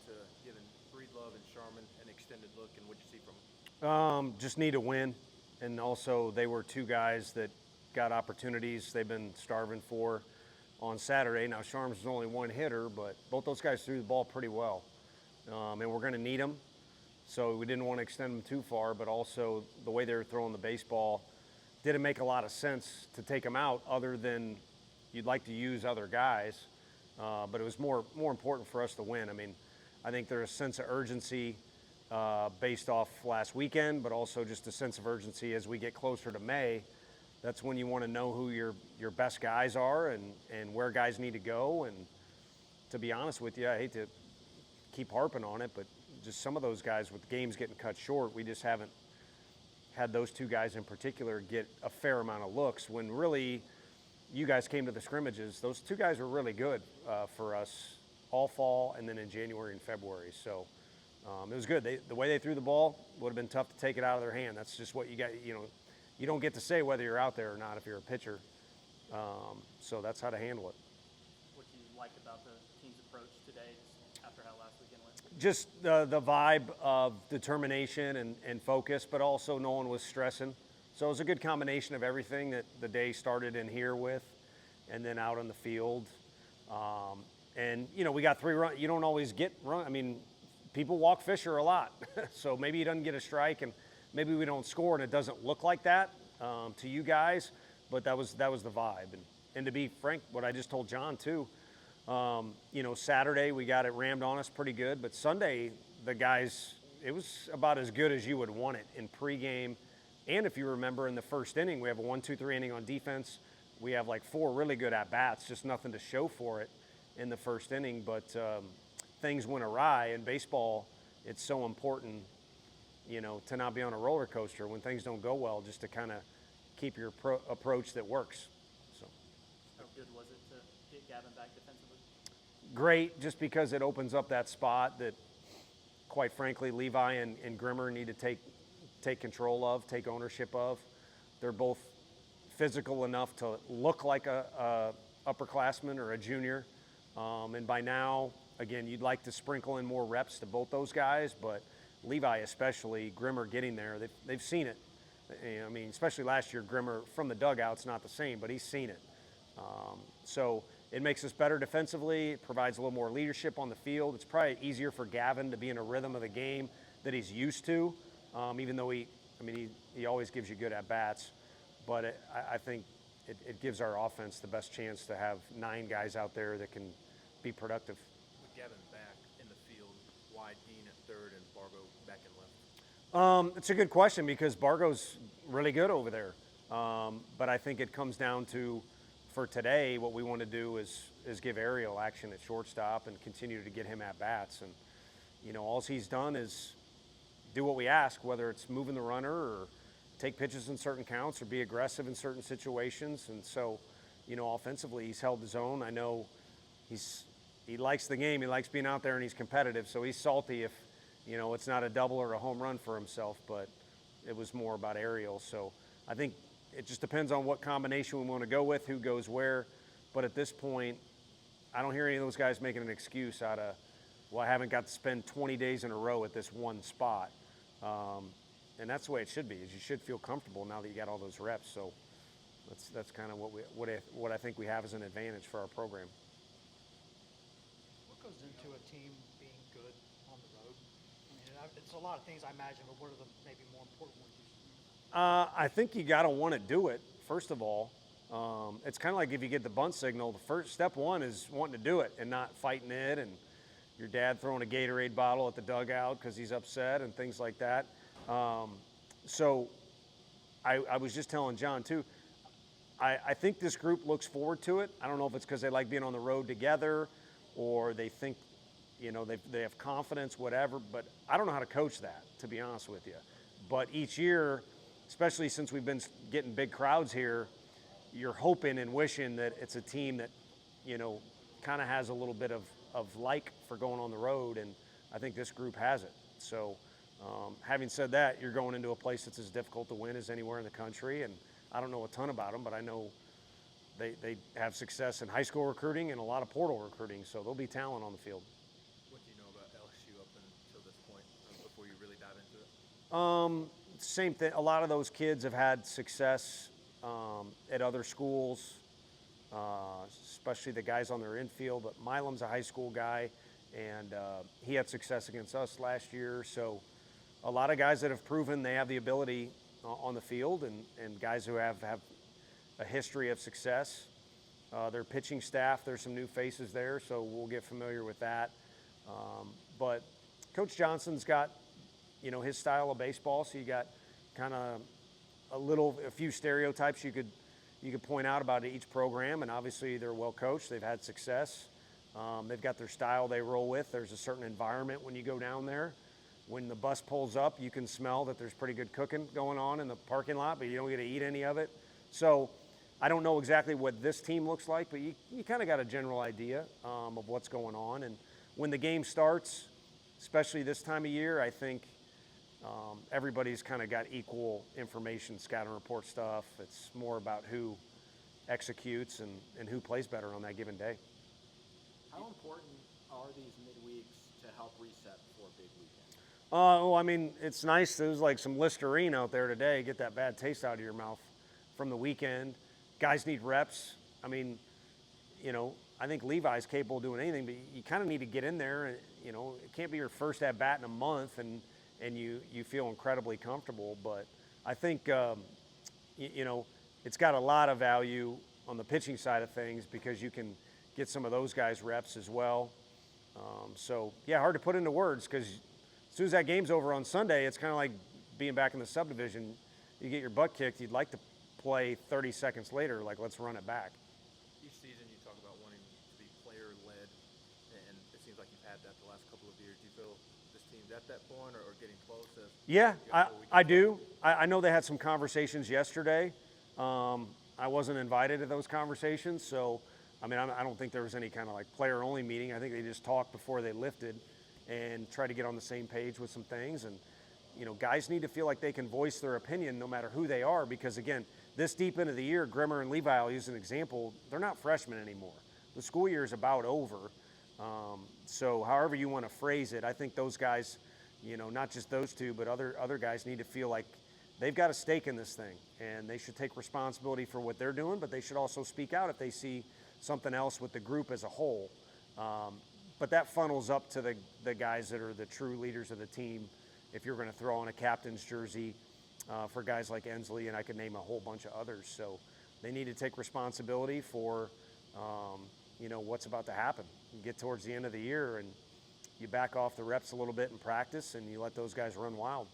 to giving Breedlove and Sharman an extended look, and what you see from them? Just need a win, and also they were two guys that got opportunities they've been starving for on Saturday. Now Sharman's only one hitter, but both those guys threw the ball pretty well, and we're going to need them. So we didn't want to extend them too far, but also the way they were throwing the baseball didn't make a lot of sense to take them out, other than you'd like to use other guys. But it was more important for us to win. I mean, I think there's a sense of urgency based off last weekend, but also just a sense of urgency as we get closer to May. That's when you want to know who your best guys are and where guys need to go. And to be honest with you, I hate to keep harping on it, but just some of those guys with games getting cut short, we just haven't had those two guys in particular get a fair amount of looks when really you guys came to the scrimmages. Those two guys were really good for us all fall and then in January and February. So it was good. The way they threw the ball would have been tough to take it out of their hand. That's just what you got. You don't get to say whether you're out there or not if you're a pitcher. So that's how to handle it. What do you like about the team's approach today after how last weekend went? Just the vibe of determination and focus, but also no one was stressing. So it was a good combination of everything that the day started in here with and then out on the field. And, we got 3 runs. You don't always get run. I mean, people walk Fisher a lot. So maybe he doesn't get a strike and maybe we don't score and it doesn't look like that to you guys, but that was the vibe. And to be frank, what I just told John too, Saturday we got it rammed on us pretty good, but Sunday the guys, it was about as good as you would want it in pregame. And if you remember in the first inning, we have a 1-2-3 inning on defense. We have like 4 really good at-bats, just nothing to show for it in the first inning. But things went awry. In baseball, it's so important, to not be on a roller coaster when things don't go well, just to kind of keep your approach that works. So. How good was it to get Gavin back defensively? Great, just because it opens up that spot that, quite frankly, Levi and Grimmer need to take control of, take ownership of. They're both physical enough to look like a upperclassman or a junior. And by now, again, you'd like to sprinkle in more reps to both those guys, but Levi especially, Grimmer getting there, they've seen it. I mean, especially last year, Grimmer from the dugout's not the same, but he's seen it. So it makes us better defensively. It provides a little more leadership on the field. It's probably easier for Gavin to be in a rhythm of the game that he's used to. Even though he always gives you good at-bats, but I think it gives our offense the best chance to have 9 guys out there that can be productive. With Gavin back in the field, why Dean at third and Bargo back in left? It's a good question because Bargo's really good over there. But I think it comes down to, for today, what we want to do is give Ariel action at shortstop and continue to get him at-bats. And, all he's done is do what we ask, whether it's moving the runner or take pitches in certain counts or be aggressive in certain situations. And so, offensively, he's held his own. I know he likes the game. He likes being out there and he's competitive. So he's salty if, it's not a double or a home run for himself, but it was more about Ariel. So I think it just depends on what combination we want to go with, who goes where. But at this point, I don't hear any of those guys making an excuse out of, well, I haven't got to spend 20 days in a row at this one spot. And that's the way it should be, is you should feel comfortable now that you got all those reps. So that's kind of what I think we have as an advantage for our program. What goes into a team being good on the road? I mean, it's a lot of things I imagine, but what are the maybe more important ones you see? I think you got to want to do it, first of all. It's kind of like if you get the bunt signal, the first step one is wanting to do it and not fighting it, and your dad throwing a Gatorade bottle at the dugout because he's upset and things like that. So I was just telling John too, I think this group looks forward to it. I don't know if it's because they like being on the road together or they think, they have confidence, whatever, but I don't know how to coach that, to be honest with you. But each year, especially since we've been getting big crowds here, you're hoping and wishing that it's a team that, kind of has a little bit of like for going on the road, and I think this group has it. So having said that, you're going into a place that's as difficult to win as anywhere in the country, and I don't know a ton about them, but I know they have success in high school recruiting and a lot of portal recruiting, so there'll be talent on the field. What do you know about LSU Same thing. A lot of those kids have had success at other schools, especially the guys on their infield. But Milam's a high school guy, and he had success against us last year. So a lot of guys that have proven they have the ability on the field, and guys who have a history of success. Their pitching staff, there's some new faces there, so we'll get familiar with that. But Coach Johnson's got, his style of baseball, so you got kind of a few stereotypes you could point out about each program, and obviously they're well coached, they've had success. They've got their style they roll with. There's a certain environment when you go down there. When the bus pulls up, you can smell that there's pretty good cooking going on in the parking lot, but you don't get to eat any of it. So I don't know exactly what this team looks like, but you kind of got a general idea of what's going on. And when the game starts, especially this time of year, I think everybody's kind of got equal information, scouting report stuff. It's more about who executes and who plays better on that given day. How important are these midweeks to help reset for a big weekend? Well, I mean, it's nice. There's like some Listerine out there today. Get that bad taste out of your mouth from the weekend. Guys need reps. I mean, I think Levi's capable of doing anything, but you kind of need to get in there. And, it can't be your first at bat in a month and you feel incredibly comfortable. But I think, it's got a lot of value on the pitching side of things because you can get some of those guys reps as well. So, yeah, hard to put into words because as soon as that game's over on Sunday, it's kind of like being back in the subdivision. You get your butt kicked. You'd like to play 30 seconds later, like let's run it back. Each season you talk about wanting to be player-led, and it seems like you've had that the last couple of years. Do you feel this team's at that point or getting close? Yeah, I do. I know they had some conversations yesterday. I wasn't invited to those conversations, so I don't think there was any kind of like player-only meeting. I think they just talked before they lifted and tried to get on the same page with some things. And guys need to feel like they can voice their opinion no matter who they are, because again, this deep into the year, Grimmer and Levi, I'll use an example, they're not freshmen anymore. The school year is about over. So however you want to phrase it, I think those guys, not just those two, but other guys need to feel like they've got a stake in this thing, and they should take responsibility for what they're doing, but they should also speak out if they see something else with the group as a whole. But that funnels up to the guys that are the true leaders of the team. If you're going to throw on a captain's jersey for guys like Ensley, and I could name a whole bunch of others. So they need to take responsibility for, what's about to happen. You get towards the end of the year and you back off the reps a little bit in practice and you let those guys run wild.